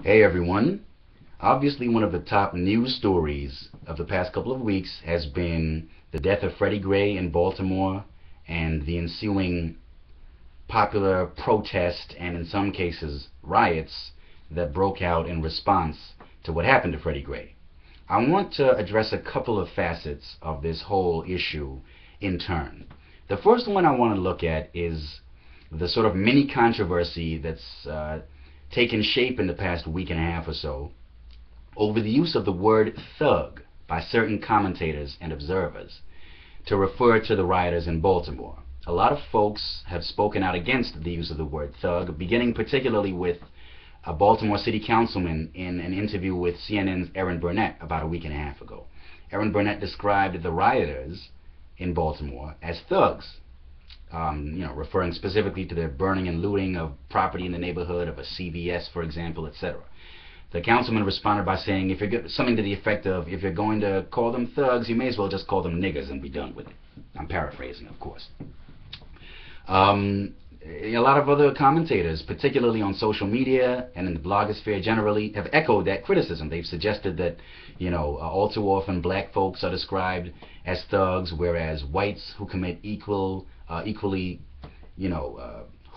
Hey everyone. Obviously one of the top news stories of the past couple of weeks has been the death of Freddie Gray in Baltimore and the ensuing popular protest and in some cases riots that broke out in response to what happened to Freddie Gray. I want to address a couple of facets of this whole issue in turn. The first one I want to look at is the sort of mini controversy that's taken shape in the past week and a half or so over the use of the word thug by certain commentators and observers to refer to the rioters in Baltimore. A lot of folks have spoken out against the use of the word thug, beginning particularly with a Baltimore city councilman in an interview with CNN's Erin Burnett about a week and a half ago. Erin Burnett described the rioters in Baltimore as thugs, referring specifically to their burning and looting of property in the neighborhood of a CVS, for example, etc. The councilman responded by saying, something to the effect of, if you're going to call them thugs, you may as well just call them niggers and be done with it. I'm paraphrasing, of course. A lot of other commentators, particularly on social media and in the blogosphere generally, have echoed that criticism. They've suggested that, all too often black folks are described as thugs, whereas whites who commit equally,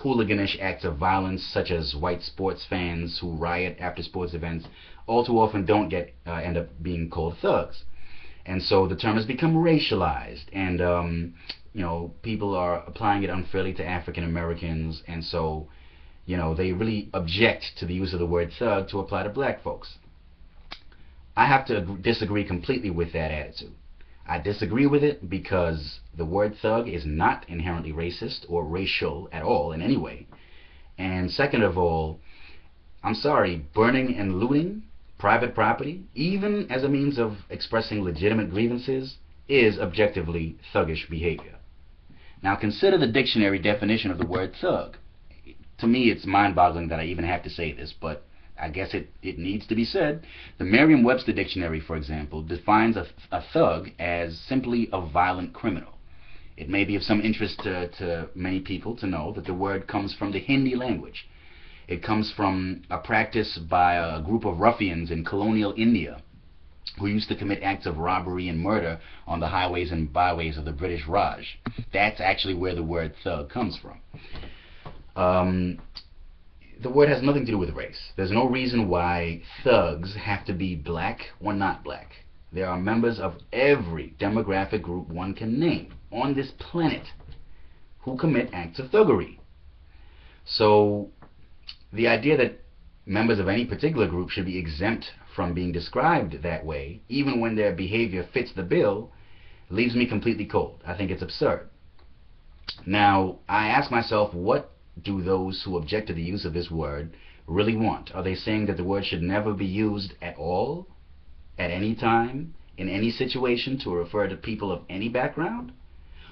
hooliganish acts of violence, such as white sports fans who riot after sports events, all too often don't end up being called thugs. And so the term has become racialized, and people are applying it unfairly to African Americans, and so they really object to the use of the word thug to apply to black folks. I have to disagree completely with that attitude. I disagree with it because the word thug is not inherently racist or racial at all in any way. And second of all, I'm sorry, burning and looting private property, even as a means of expressing legitimate grievances, is objectively thuggish behavior. Now consider the dictionary definition of the word thug. To me, it's mind-boggling that I even have to say this, but I guess it needs to be said. The Merriam-Webster dictionary, for example, defines a thug as simply a violent criminal. It may be of some interest to many people to know that the word comes from the Hindi language. It comes from a practice by a group of ruffians in colonial India who used to commit acts of robbery and murder on the highways and byways of the British Raj. That's actually where the word thug comes from. The word has nothing to do with race. There's no reason why thugs have to be black or not black. There are members of every demographic group one can name on this planet who commit acts of thuggery. So the idea that members of any particular group should be exempt from being described that way, even when their behavior fits the bill, leaves me completely cold. I think it's absurd. Now, I ask myself, what do those who object to the use of this word really want? Are they saying that the word should never be used at all, at any time, in any situation, to refer to people of any background?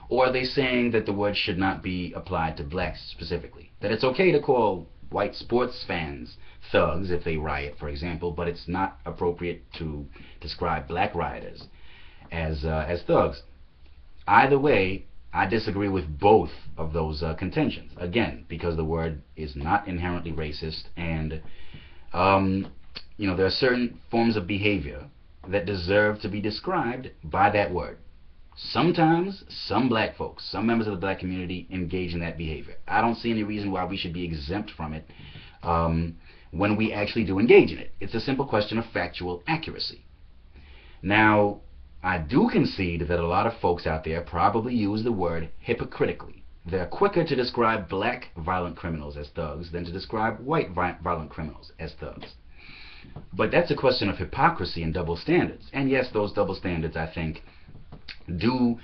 Or are they saying that the word should not be applied to blacks specifically? That it's okay to call white sports fans thugs if they riot, for example, but it's not appropriate to describe black rioters as thugs. Either way, I disagree with both of those contentions. Again, because the word is not inherently racist, and there are certain forms of behavior that deserve to be described by that word. Sometimes some black folks, some members of the black community, engage in that behavior. I don't see any reason why we should be exempt from it when we actually do engage in it. It's a simple question of factual accuracy. Now, I do concede that a lot of folks out there probably use the word hypocritically. They're quicker to describe black violent criminals as thugs than to describe white violent criminals as thugs. But that's a question of hypocrisy and double standards. And yes, those double standards, I think, do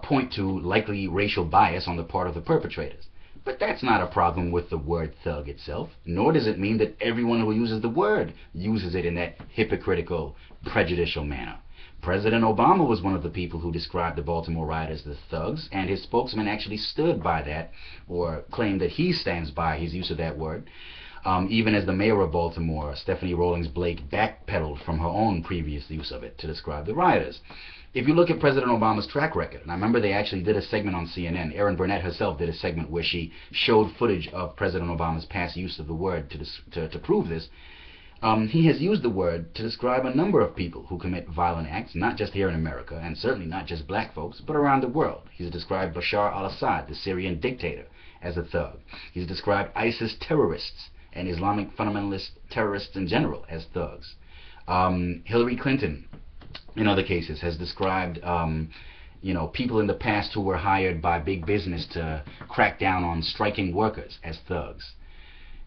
point to likely racial bias on the part of the perpetrators. But that's not a problem with the word thug itself, nor does it mean that everyone who uses the word uses it in that hypocritical, prejudicial manner. President Obama was one of the people who described the Baltimore rioters as thugs, and his spokesman actually stood by that, or claimed that he stands by his use of that word, even as the mayor of Baltimore, Stephanie Rawlings Blake, backpedaled from her own previous use of it to describe the rioters. If you look at President Obama's track record, and I remember they actually did a segment on CNN, Erin Burnett herself did a segment where she showed footage of President Obama's past use of the word to prove this. He has used the word to describe a number of people who commit violent acts, not just here in America, and certainly not just black folks, but around the world. He's described Bashar al-Assad, the Syrian dictator, as a thug. He's described ISIS terrorists and Islamic fundamentalist terrorists in general as thugs. Hillary Clinton, in other cases, has described people in the past who were hired by big business to crack down on striking workers as thugs.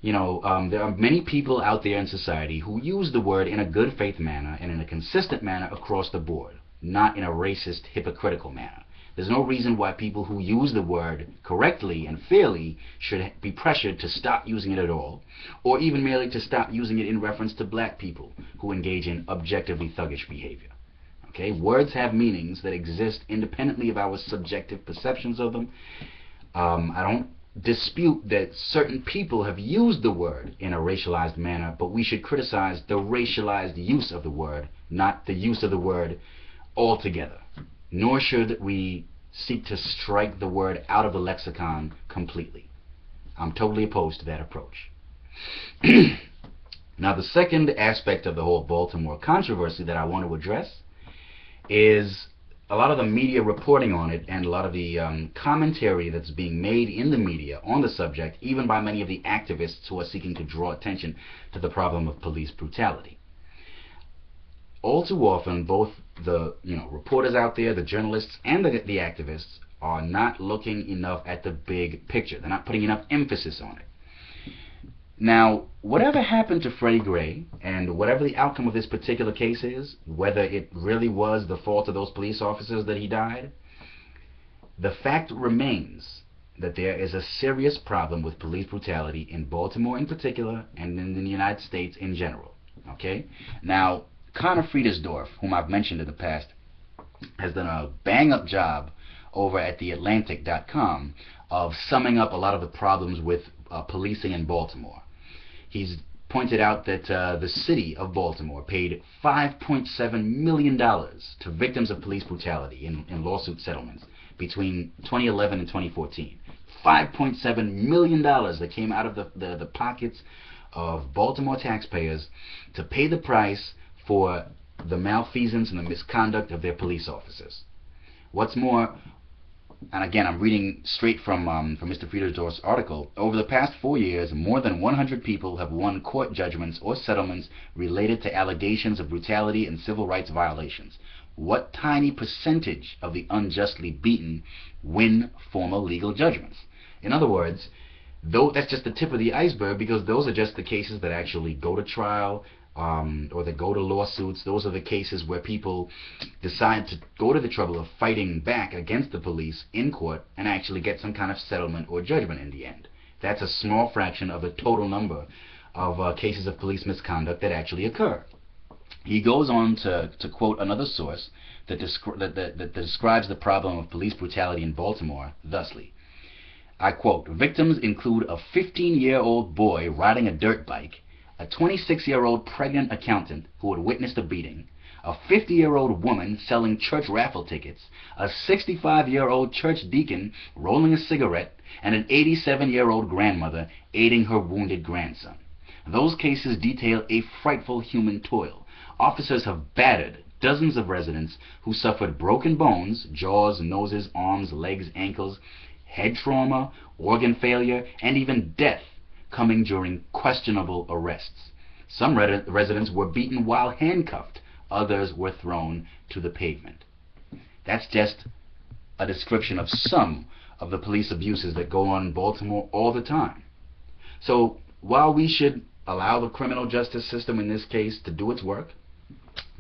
There are many people out there in society who use the word in a good faith manner and in a consistent manner across the board, not in a racist, hypocritical manner. There's no reason why people who use the word correctly and fairly should be pressured to stop using it at all, or even merely to stop using it in reference to black people who engage in objectively thuggish behavior. Okay? Words have meanings that exist independently of our subjective perceptions of them. I don't dispute that certain people have used the word in a racialized manner, but we should criticize the racialized use of the word, not the use of the word altogether. Nor should we seek to strike the word out of the lexicon completely. I'm totally opposed to that approach. Now, the second aspect of the whole Baltimore controversy that I want to address is a lot of the media reporting on it and a lot of the commentary that's being made in the media on the subject, even by many of the activists who are seeking to draw attention to the problem of police brutality. All too often, both the reporters out there, the journalists, and the activists are not looking enough at the big picture. They're not putting enough emphasis on it. Now, whatever happened to Freddie Gray, and whatever the outcome of this particular case is, whether it really was the fault of those police officers that he died, the fact remains that there is a serious problem with police brutality in Baltimore in particular, and in the United States in general. Okay? Now, Connor Friedersdorf, whom I've mentioned in the past, has done a bang-up job over at theatlantic.com of summing up a lot of the problems with policing in Baltimore. He's pointed out that the city of Baltimore paid $5.7 million to victims of police brutality in lawsuit settlements between 2011 and 2014. $5.7 million that came out of the pockets of Baltimore taxpayers to pay the price for the malfeasance and the misconduct of their police officers. What's more, and again, I'm reading straight from Mr. Friedersdorf's article, over the past 4 years, more than 100 people have won court judgments or settlements related to allegations of brutality and civil rights violations. What tiny percentage of the unjustly beaten win formal legal judgments? In other words, though that's just the tip of the iceberg, because those are just the cases that actually go to trial, or that go to lawsuits. Those are the cases where people decide to go to the trouble of fighting back against the police in court and actually get some kind of settlement or judgment in the end. That's a small fraction of the total number of cases of police misconduct that actually occur. He goes on to quote another source that describes the problem of police brutality in Baltimore thusly. I quote, "Victims include a 15-year-old boy riding a dirt bike, a 26-year-old pregnant accountant who had witnessed a beating, a 50-year-old woman selling church raffle tickets, a 65-year-old church deacon rolling a cigarette, and an 87-year-old grandmother aiding her wounded grandson. Those cases detail a frightful human toil. Officers have battered dozens of residents who suffered broken bones, jaws, noses, arms, legs, ankles, head trauma, organ failure, and even death coming during questionable arrests. Some residents were beaten while handcuffed. Others were thrown to the pavement." That's just a description of some of the police abuses that go on in Baltimore all the time. So while we should allow the criminal justice system in this case to do its work,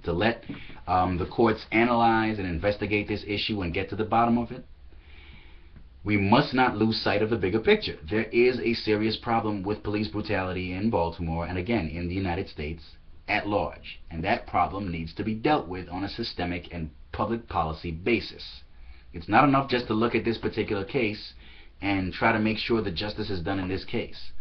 to let the courts analyze and investigate this issue and get to the bottom of it, we must not lose sight of the bigger picture. There is a serious problem with police brutality in Baltimore and again in the United States at large, and that problem needs to be dealt with on a systemic and public policy basis. It's not enough just to look at this particular case and try to make sure that justice is done in this case.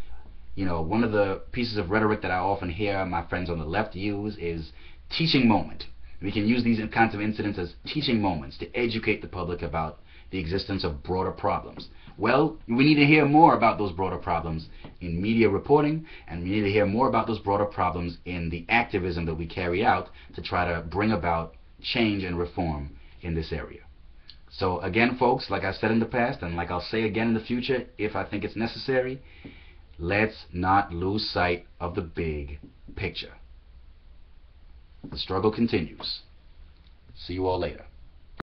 You know, one of the pieces of rhetoric that I often hear my friends on the left use is teaching moment. We can use these kinds of incidents as teaching moments to educate the public about the existence of broader problems. Well, we need to hear more about those broader problems in media reporting, and we need to hear more about those broader problems in the activism that we carry out to try to bring about change and reform in this area. So again, folks, like I said in the past, and like I'll say again in the future if I think it's necessary, let's not lose sight of the big picture. The struggle continues. See you all later.